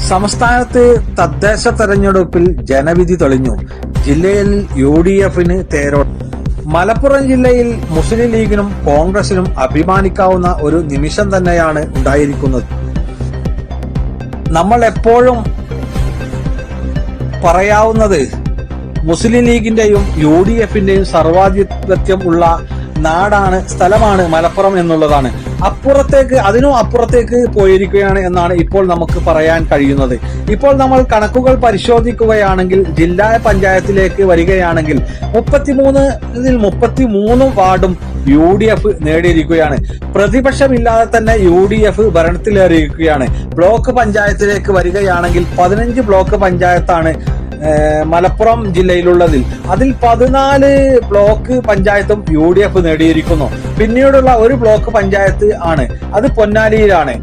സംസ്ഥാനത്ത് തദ്ദേശ തെരഞ്ഞെടുപ്പിൽ ജനവിധി തെളിഞ്ഞു. ജില്ലയിൽ UDFന് തേരോട്ടം. മലപ്പുറം ജില്ലയിൽ മുസ്ലിം ലീഗിനും കോൺഗ്രസിനും അഭിമാനിക്കാവുന്ന ഒരു നിമിഷം തന്നെയാണ് ഉണ്ടായിരിക്കുന്നത്. നമ്മൾ എപ്പോഴും പറയാവുന്നത് മുസ്ലിം ലീഗിന്റെയും UDFന്റെയും സർവാധിപത്യം ഉള്ള നാടാണ്, സ്ഥലമാണ് മലപ്പുറം എന്നുള്ളതാണ്. അതിനും അപ്പുറത്തേക്ക് പോയിരിക്കുകയാണ് എന്നാണ് ഇപ്പോൾ നമുക്ക് പറയാൻ കഴിയുന്നത്. ഇപ്പോൾ നമ്മൾ കണക്കുകൾ പരിശോധിക്കുകയാണെങ്കിൽ ജില്ലാ പഞ്ചായത്തിലേക്ക് വരികയാണെങ്കിൽ 33 വാർഡും UDF നേടിയിരിക്കുകയാണ്. പ്രതിപക്ഷമില്ലാതെ തന്നെ UDF ഭരണത്തിലേറിയിരിക്കുകയാണ്. ബ്ലോക്ക് പഞ്ചായത്തിലേക്ക് വരികയാണെങ്കിൽ 15 ബ്ലോക്ക് പഞ്ചായത്താണ് മലപ്പുറം ജില്ലയിലുള്ളതിൽ. അതിൽ 14 ബ്ലോക്ക് പഞ്ചായത്തും UDF നേടിയിരിക്കുന്നു. പിന്നീടുള്ള ഒരു ബ്ലോക്ക് പഞ്ചായത്ത് ആണ്, അത് പൊന്നാനിയിലാണ്.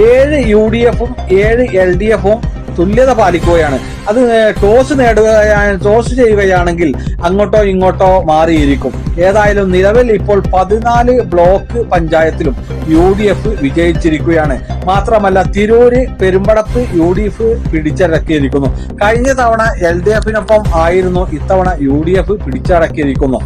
7 UDFും 7 LDFും തുല്യത പാലിക്കുകയാണ്. അത് ടോസ് ചെയ്യുകയാണെങ്കിൽ അങ്ങോട്ടോ ഇങ്ങോട്ടോ മാറിയിരിക്കും. ഏതായാലും നിലവിൽ ഇപ്പോൾ 14 ബ്ലോക്ക് പഞ്ചായത്തിലും UDF വിജയിച്ചിരിക്കുകയാണ്. മാത്രമല്ല തിരൂര്, പെരുമ്പടപ്പ് UDF പിടിച്ചടക്കിയിരിക്കുന്നു. കഴിഞ്ഞ തവണ LDFനൊപ്പം ആയിരുന്നു, ഇത്തവണ UDF പിടിച്ചടക്കിയിരിക്കുന്നു.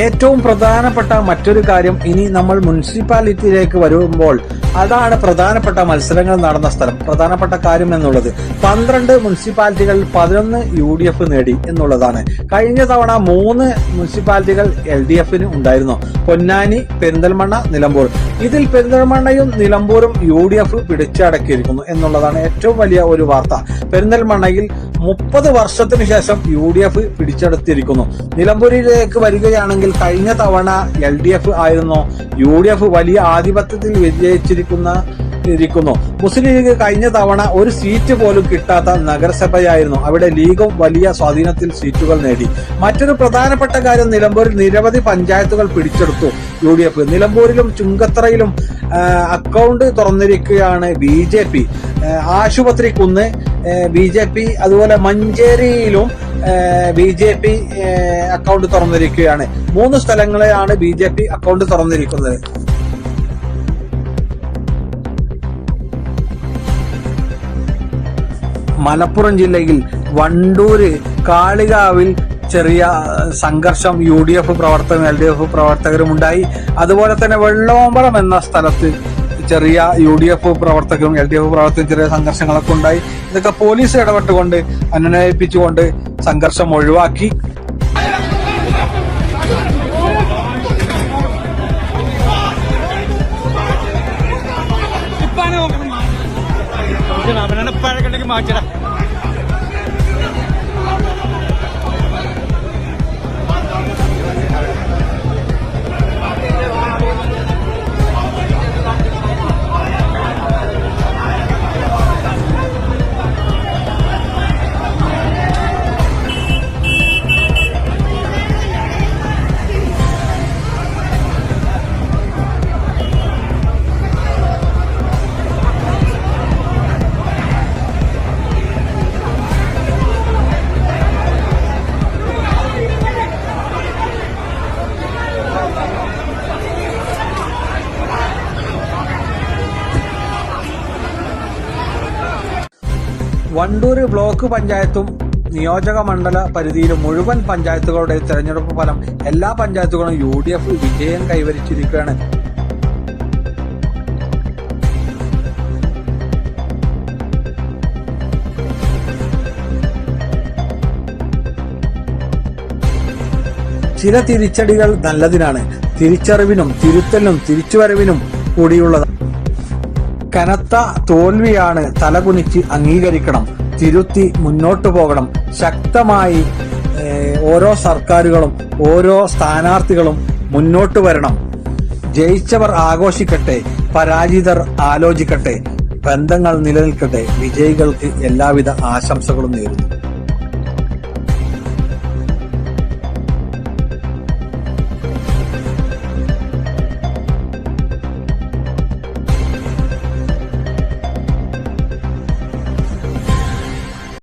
ഏറ്റവും പ്രധാനപ്പെട്ട മറ്റൊരു കാര്യം, ഇനി നമ്മൾ മുനിസിപ്പാലിറ്റിയിലേക്ക് വരുമ്പോൾ അതാണ് പ്രധാനപ്പെട്ട മത്സരങ്ങൾ നടന്ന സ്ഥലം. പ്രധാനപ്പെട്ട കാര്യം എന്നുള്ളത് 12 മുനിസിപ്പാലിറ്റികളിൽ 11 UDF നേടി എന്നുള്ളതാണ്. കഴിഞ്ഞ തവണ 3 മുനിസിപ്പാലിറ്റികൾ LDFന് ഉണ്ടായിരുന്നു: പൊന്നാനി, പെരിന്തൽമണ്ണ, നിലമ്പൂർ. ഇതിൽ പെരിന്തൽമണ്ണയും നിലമ്പൂരും UDF പിടിച്ചടക്കിയിരിക്കുന്നു എന്നുള്ളതാണ് ഏറ്റവും വലിയ ഒരു വാർത്ത. പെരിന്തൽമണ്ണയിൽ 30 വർഷത്തിനു ശേഷം UDF പിടിച്ചെടുത്തിരിക്കുന്നു. നിലമ്പൂരിലേക്ക് വരികയാണെങ്കിൽ കഴിഞ്ഞ തവണ LDF ആയിരുന്നു, UDF വലിയ ആധിപത്യത്തിൽ വിജയിച്ചിരിക്കുന്നു. മുസ്ലിം ലീഗ് കഴിഞ്ഞ തവണ ഒരു സീറ്റ് പോലും കിട്ടാത്ത നഗരസഭയായിരുന്നു. അവിടെ ലീഗും വലിയ സ്വാധീനത്തിൽ സീറ്റുകൾ നേടി. മറ്റൊരു പ്രധാനപ്പെട്ട കാര്യം, നിലമ്പൂരിൽ നിരവധി പഞ്ചായത്തുകൾ പിടിച്ചെടുത്തു UDF. നിലമ്പൂരിലും ചുങ്കത്തറയിലും അക്കൗണ്ട് തുറന്നിരിക്കുകയാണ് BJP. ആശുപത്രിക്കുന്ന് BJP, അതുപോലെ മഞ്ചേരിയിലും BJP അക്കൗണ്ട് തുറന്നിരിക്കുകയാണ്. 3 സ്ഥലങ്ങളെയാണ് BJP അക്കൗണ്ട് തുറന്നിരിക്കുന്നത്. മലപ്പുറം ജില്ലയിൽ വണ്ടൂര്, കാളികാവിൽ ചെറിയ സംഘർഷം UDF പ്രവർത്തകരും LDF പ്രവർത്തകരും ഉണ്ടായി. അതുപോലെ തന്നെ വെള്ളോമ്പറം എന്ന സ്ഥലത്ത് ചെറിയ UDF പ്രവർത്തകരും LDF പ്രവർത്തകരും ചെറിയ സംഘർഷങ്ങളൊക്കെ ഉണ്ടായി. ഇതൊക്കെ പോലീസ് ഇടപെട്ടുകൊണ്ട് അനുനയിപ്പിച്ചുകൊണ്ട് സംഘർഷം ഒഴിവാക്കി. വണ്ടൂര് ബ്ലോക്ക് പഞ്ചായത്തും നിയോജക മണ്ഡല പരിധിയിലും മുഴുവൻ പഞ്ചായത്തുകളുടെ തെരഞ്ഞെടുപ്പ് ഫലം എല്ലാ പഞ്ചായത്തുകളും UDF വിജയം കൈവരിച്ചിരിക്കുകയാണ്. ചില തിരിച്ചടികൾ നല്ലതിനാണ്. തിരിച്ചറിവിനും തിരുത്തലിനും തിരിച്ചുവരവിനും കൂടിയുള്ളതാണ്. കനത്ത തോൽവിയാണ്, തലകുനിച്ച് അംഗീകരിക്കണം, തിരുത്തി മുന്നോട്ടു പോകണം. ശക്തമായി ഓരോ സർക്കാരുകളും ഓരോ സ്ഥാനാർത്ഥികളും മുന്നോട്ട് വരണം. ജയിച്ചവർ ആഘോഷിക്കട്ടെ, പരാജിതർ ആലോചിക്കട്ടെ, ബന്ധങ്ങൾ നിലനിൽക്കട്ടെ. വിജയികൾക്ക് എല്ലാവിധ ആശംസകളും നേരുന്നു.